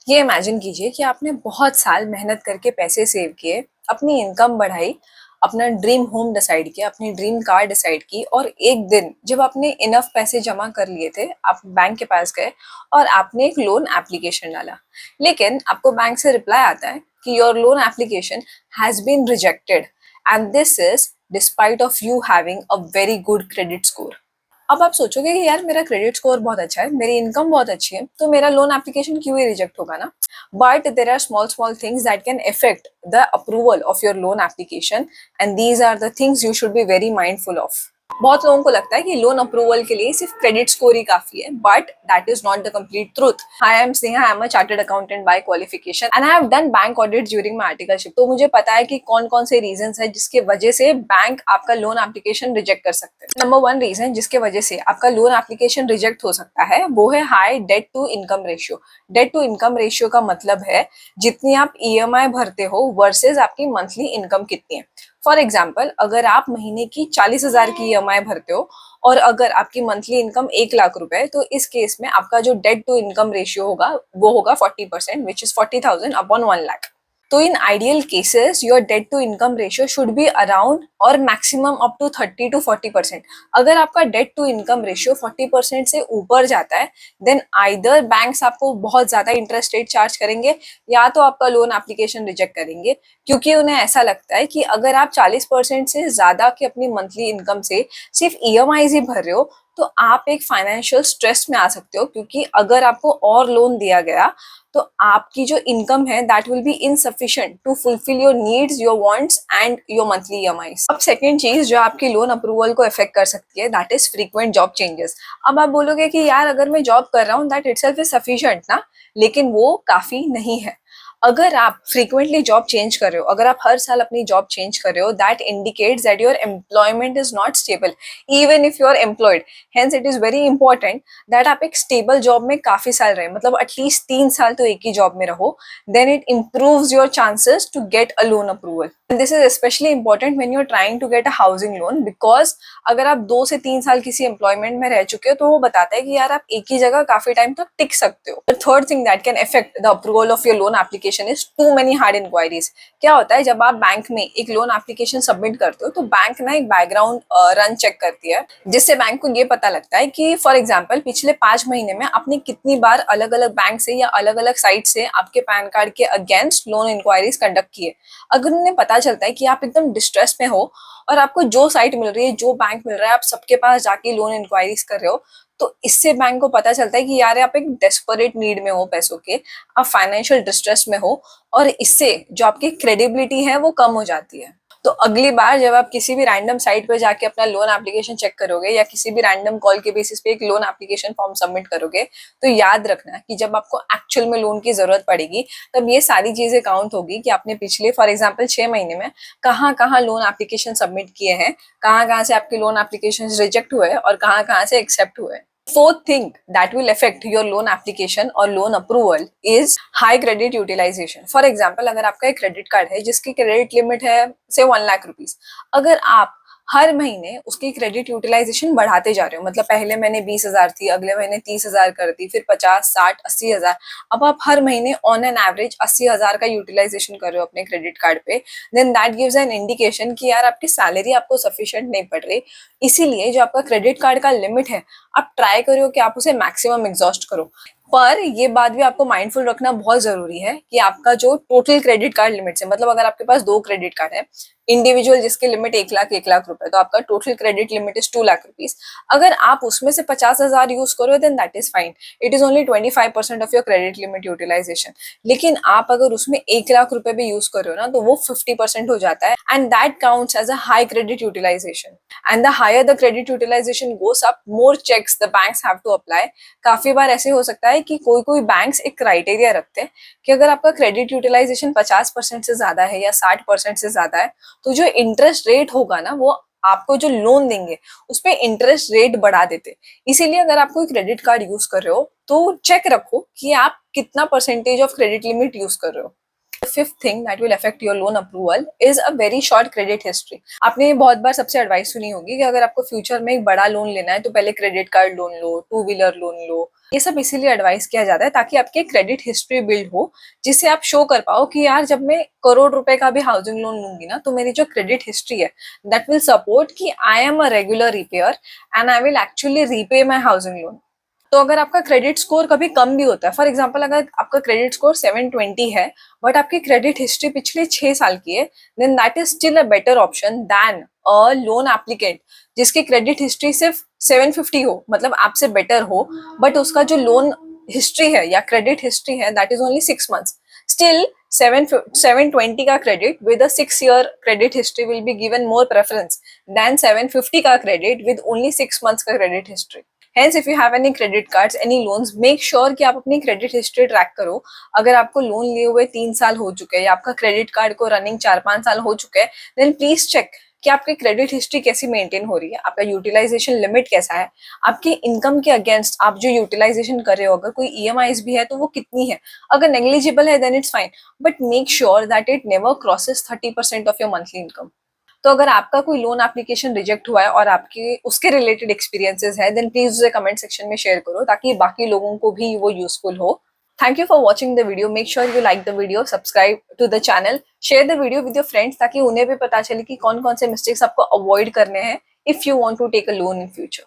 ये इमेजिन कीजिए कि आपने बहुत साल मेहनत करके पैसे सेव किए, अपनी इनकम बढ़ाई, अपना ड्रीम होम डिसाइड किया, अपनी ड्रीम कार डिसाइड की और एक दिन जब आपने इनफ पैसे जमा कर लिए थे, आप बैंक के पास गए और आपने एक लोन एप्लीकेशन डाला। लेकिन आपको बैंक से रिप्लाई आता है कि your loan application has been rejected and this is despite of you having a very good credit score. अब आप सोचोगे कि यार मेरा क्रेडिट स्कोर बहुत अच्छा है, मेरी इनकम बहुत अच्छी है, तो मेरा लोन एप्लीकेशन क्यों ही रिजेक्ट होगा ना। But there are small small things that can affect the approval of your loan application and these are the things you should be very mindful of. बहुत लोगों को लगता है कि लोन अप्रूवल के लिए सिर्फ क्रेडिट स्कोर ही काफी है, but that is not the complete truth. I am Sneha, I am a chartered accountant bye qualification and I have done bank audit during my articleship. तो मुझे पता है कि कौन कौन से रीजंस है जिसके वजह से बैंक आपका लोन एप्लीकेशन रिजेक्ट कर सकते हैं। नंबर वन रीजन जिसके वजह से आपका लोन एप्लीकेशन रिजेक्ट हो सकता है वो है high debt to income ratio. Debt to income ratio का मतलब है जितनी आप ईएमआई भरते हो वर्सेज आपकी मंथली इनकम कितनी है। फॉर एग्जाम्पल, अगर आप महीने की 40,000 की ईएमआई भरते हो और अगर आपकी मंथली इनकम 1 लाख रुपए, तो इस केस में आपका जो डेट टू इनकम रेशियो होगा वो होगा 40%, विच इज 40,000 अपॉन 1 लाख। तो in ideal cases your debt to income ratio should be around और मैक्सिमम अप टू 30 to 40%। अगर आपका डेट टू इनकम रेशियो 40% से ऊपर जाता है देन आइदर बैंक्स आपको बहुत ज्यादा इंटरेस्ट रेट चार्ज करेंगे या तो आपका लोन एप्लीकेशन रिजेक्ट करेंगे, क्योंकि उन्हें ऐसा लगता है कि अगर आप 40% से ज्यादा की अपनी मंथली इनकम से सिर्फ ईएमआई ही भर रहे हो तो आप एक फाइनेंशियल स्ट्रेस में आ सकते हो, क्योंकि अगर आपको और लोन दिया गया तो आपकी जो इनकम है that will be insufficient to fulfil your needs, your wants and your monthly EMIs. अब सेकंड चीज जो आपकी लोन अप्रूवल को अफेक्ट कर सकती है that is frequent job changes. अब आप बोलोगे कि यार अगर मैं जॉब कर रहा हूँ दैट इटसेल्फ इज सफिशिएंट ना, लेकिन वो काफी नहीं है। अगर आप फ्रीक्वेंटली जॉब चेंज कर रहे हो, अगर आप हर साल अपनी जॉब चेंज कर रहे हो, that indicates that your employment is not stable even if you are employed. Hence it is very important that आप एक स्टेबल जॉब में काफी साल रहे, मतलब एटलीस्ट 3 साल तो एक ही जॉब में रहो, then it improves your chances to get a loan approval. And this is especially important when you're trying to get a housing loan, because अगर आप 2 से 3 साल किसी एम्प्लॉयमेंट में रह चुके हो तो वो बताता है कि यार आप एक ही जगह काफी टाइम तक टिक सकते हो। The third thing that can affect the approval of your loan application is too many hard inquiries. क्या होता है जब आप बैंक में एक लोन एप्लीकेशन सबमिट करते हो तो बैंक ना एक बैकग्राउंड रन चेक करती है, जिससे बैंक को ये पता लगता है कि फॉर एग्जाम्पल पिछले 5 महीने में आपने कितनी बार अलग अलग बैंक से या अलग अलग साइट से आपके पैन कार्ड के अगेंस्ट लोन इंक्वायरीज कंडक्ट किए। अगर उन्हें पता चलता है कि आप एकदम डिस्ट्रेस में हो और आपको जो साइट मिल रही है, जो बैंक मिल रहा है, आप सबके पास जाके लोन इंक्वायरीज कर रहे हो, तो इससे बैंक को पता चलता है कि यार आप एक डेस्परेट नीड में हो पैसों के, आप फाइनेंशियल डिस्ट्रेस में हो, और इससे जो आपकी क्रेडिबिलिटी है वो कम हो जाती है। तो अगली बार जब आप किसी भी रैंडम साइट पे जाके अपना लोन एप्लीकेशन चेक करोगे या किसी भी रैंडम कॉल के बेसिस पे एक लोन एप्लीकेशन फॉर्म सबमिट करोगे, तो याद रखना कि जब आपको एक्चुअल में लोन की जरूरत पड़ेगी तब ये सारी चीजें काउंट होगी कि आपने पिछले फॉर एग्जाम्पल 6 महीने में कहाँ कहाँ लोन एप्लीकेशन सबमिट किए हैं, कहाँ कहाँ से आपके लोन एप्लीकेशन रिजेक्ट हुए और कहाँ कहाँ से एक्सेप्ट हुए। Fourth thing that will affect your loan application or loan approval is high credit utilization. For example, अगर आपका एक क्रेडिट कार्ड है जिसकी क्रेडिट लिमिट है से 1 लाख रुपीज, अगर आप हर महीने उसकी क्रेडिट यूटिलाइजेशन बढ़ाते जा रहे हो, मतलब पहले महीने 20,000 थी, अगले महीने 30,000 कर दी, फिर 50, 60, 80,000, अब आप हर महीने ऑन एन एवरेज 80,000 का यूटिलाइजेशन कर रहे हो अपने क्रेडिट कार्ड पे, then that gives an indication कि यार आपकी सैलरी आपको सफिशिएंट नहीं पड़ रही। इसीलिए जो आपका क्रेडिट कार्ड का लिमिट है आप ट्राई करो कि आप उसे मैक्सिमम एग्जॉस्ट करो। पर ये बात भी आपको माइंडफुल रखना बहुत जरूरी है कि आपका जो टोटल क्रेडिट कार्ड लिमिट है, मतलब अगर आपके पास 2 क्रेडिट कार्ड है, इंडिविजुअल जिसके लिमिट 1 लाख तो आपका total credit limit is 2 lakh rupees, अगर आप उसमें से 50,000 यूज करो then that is fine, it is only 25% of your credit limit utilisation. लेकिन आप अगर उसमें 1 लाख रुपए भी यूज कर रहे हो ना तो वो 50% हो जाता है and that counts as a high credit utilisation. And the higher the credit utilisation goes up, more checks the banks have to apply. काफी बार ऐसे हो सकता है कि कोई कोई बैंक्स एक क्राइटेरिया रखते हैं कि अगर आपका क्रेडिट यूटिलाइजेशन 50% से ज्यादा है या 60% से ज्यादा है तो जो इंटरेस्ट रेट होगा ना वो आपको जो लोन देंगे उस पे इंटरेस्ट रेट बढ़ा देते। इसीलिए अगर आप कोई क्रेडिट कार्ड यूज कर रहे हो तो चेक रखो कि आप कितना percentage of credit limit use कर रहे हो। Fifth thing that will affect your loan approval is a very short credit history. आपने बहुत बार सबसे एडवाइस सुनी होगी कि अगर आपको फ्यूचर में एक बड़ा लोन लेना है तो पहले क्रेडिट कार्ड लोन लो, टू व्हीलर लोन लो। ये सब इसीलिए एडवाइस किया जाता है ताकि आपकी क्रेडिट हिस्ट्री बिल्ड हो, जिससे आप शो कर पाओ कि यार जब मैं करोड़ रुपए का भी हाउसिंग लोन लूंगी ना तो मेरी जो क्रेडिट हिस्ट्री है दैट विल सपोर्ट कि I am a regular repair and I will actually repay my housing loan. तो अगर आपका क्रेडिट स्कोर कभी कम भी होता है, फॉर एग्जाम्पल अगर आपका क्रेडिट स्कोर 720 है बट आपकी क्रेडिट हिस्ट्री पिछले 6 साल की है, then that is still a better option than a loan applicant जिसकी क्रेडिट हिस्ट्री सिर्फ 750 हो, मतलब आपसे बेटर हो, बट उसका जो लोन हिस्ट्री है या क्रेडिट हिस्ट्री है that is only 6 months. Still 720 का credit with a 6 year credit history will be given more preference than 750 का क्रेडिट विद ओनली 6 months का credit history. Hence, if you have any credit cards, any loans, make sure कि आप अपनी credit history track करो। अगर आपको loan लिए हुए 3 साल हो चुके हैं या आपका क्रेडिट कार्ड को रनिंग 4-5 साल हो चुके हैं, देन प्लीज चेक कि आपकी क्रेडिट हिस्ट्री कैसी मेंटेन हो रही है, आपका यूटिलाइजेशन लिमिट कैसा है, आपकी इनकम के अगेंस्ट आप जो यूटिलाइजेशन कर रहे हो, अगर कोई ईएमआईज भी है तो वो कितनी है। अगर नेग्लिजिबल है then it's fine, but make sure that it never crosses 30% of your monthly income. तो अगर आपका कोई लोन एप्लीकेशन रिजेक्ट हुआ है और आपके उसके रिलेटेड एक्सपीरियंसेस है, देन प्लीज उसे कमेंट सेक्शन में शेयर करो ताकि बाकी लोगों को भी वो यूजफुल हो। Thank you for watching the video. Make sure you like the video, subscribe to the channel, share the video with your friends ताकि उन्हें भी पता चले कि कौन कौन से मिस्टेक्स आपको अवॉइड करने हैं if you want to take a loan in future.